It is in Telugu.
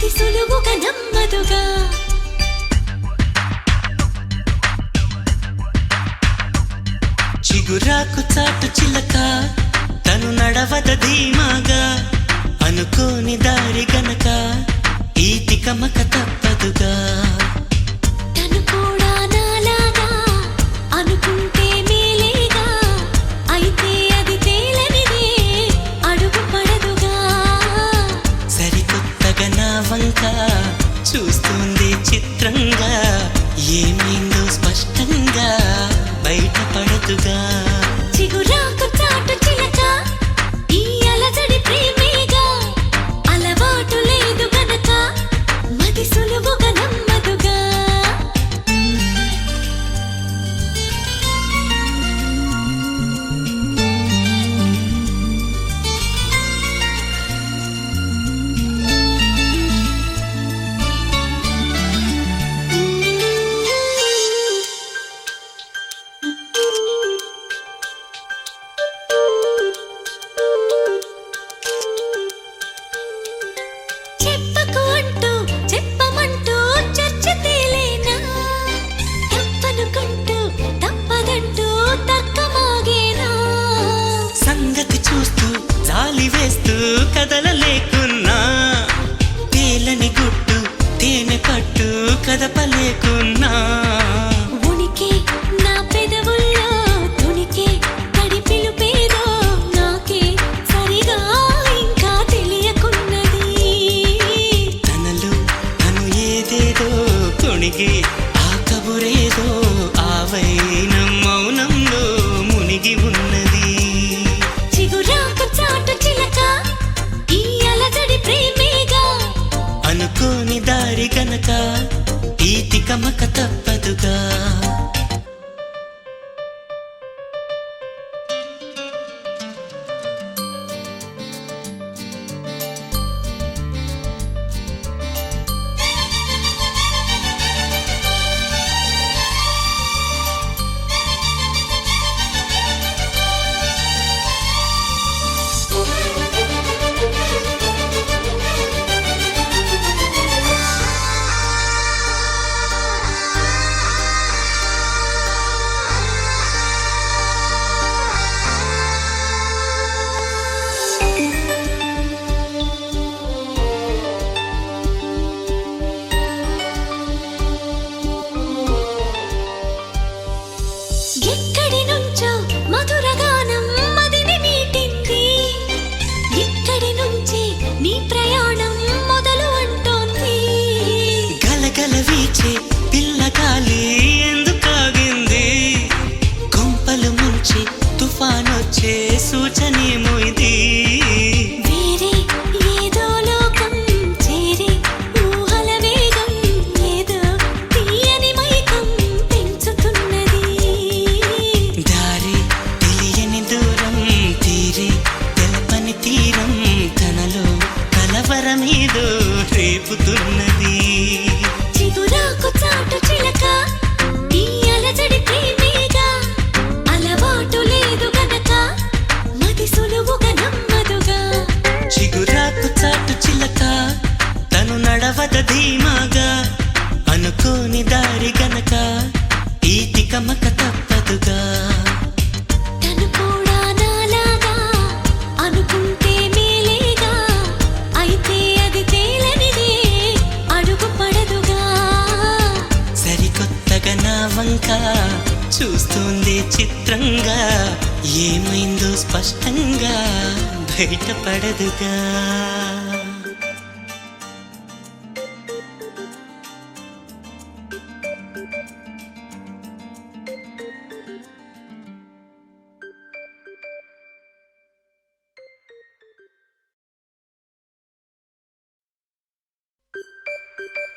మది సులువుగా నమ్మదుగా చిగురాకు చాటు చిలక తను నడవద ధీమాగా అనుకోని దారి గనక ఈ తికమక తప్పదుగా తను కూడా నాలాగా అనుకుంటే మేలేగా అయితే అది తేలనిదే అడుగు పడదుగా సరికొత్తగా నా వంక చూస్తుంది చిత్రంగా ఏమైందో స్పష్టంగా బయటపడదుగా చిగురాకు చాటు చిలక ఈ అలజడి ప్రేమేగా అలవాటు లేదు గనక మది సులువుగా నమ్మదుగా చెప్పకు అంటూ చెప్పమంటూ చర్చ తేలేనా తప్పనుకుంటూ తప్పదంటూ తర్కమాగేనా సంగతి చూస్తూ జాలి వేస్తూ కదలలేకున్నా తేలని గుట్టు తేనె పట్టు కదపలేకున్నా ఉనికి నా పెదవుల్లో తునికి తడి పిలుపేదో నాకే సరిగా ఇంకా తెలియకున్నది తనలో తను ఏదేదో కొణిగి ఆ కబురేదో ఆ వైనం మౌనంలో మునిగి ఉన్నది చిగురాకు చాటు చిలక ఈ అలజడి ప్రేమేగా అనుకోని దారి గనక ఈ తికమక తప్పదుగా ఎక్కడి నుంచో మధురగానం మదిని మీటింది ఇక్కడి నుంచి నీ ప్రయాణం మొదలు అంటోంది గలగల వీచే పిల్లగాలి ఎందుకాగింది కొంపలు ముంచి తుఫానొచ్చే సూచనేమో ఇది వేరే ఏదో లోకం చేరి ఊహల వేగం ఏదో తీయని మైకం పెంచుతున్నది దారి తెలియని దూరం తీరి తెలపని తీరం తనలో కలవరమేదో రేపుతున్నది చిగురాకు చాటు చిలక ఈ అలజడి ప్రేమేగా అలవాటు లేదు గనక మది సులువుగా నమ్మదుగా చిగురాకు చాటు చిలక తను నడవద ధీమాగా అనుకోని దారి గనక ఈ తికమక తప్పదుగా తను కూడా నాలాగా అనుకుంటే మేలేగా అయితే అది తేలనిదే అడుగు పడదుగా సరికొత్తగా నా వంక చూస్తుంది చిత్రంగా ఏమైందో స్పష్టంగా బయటపడదుగా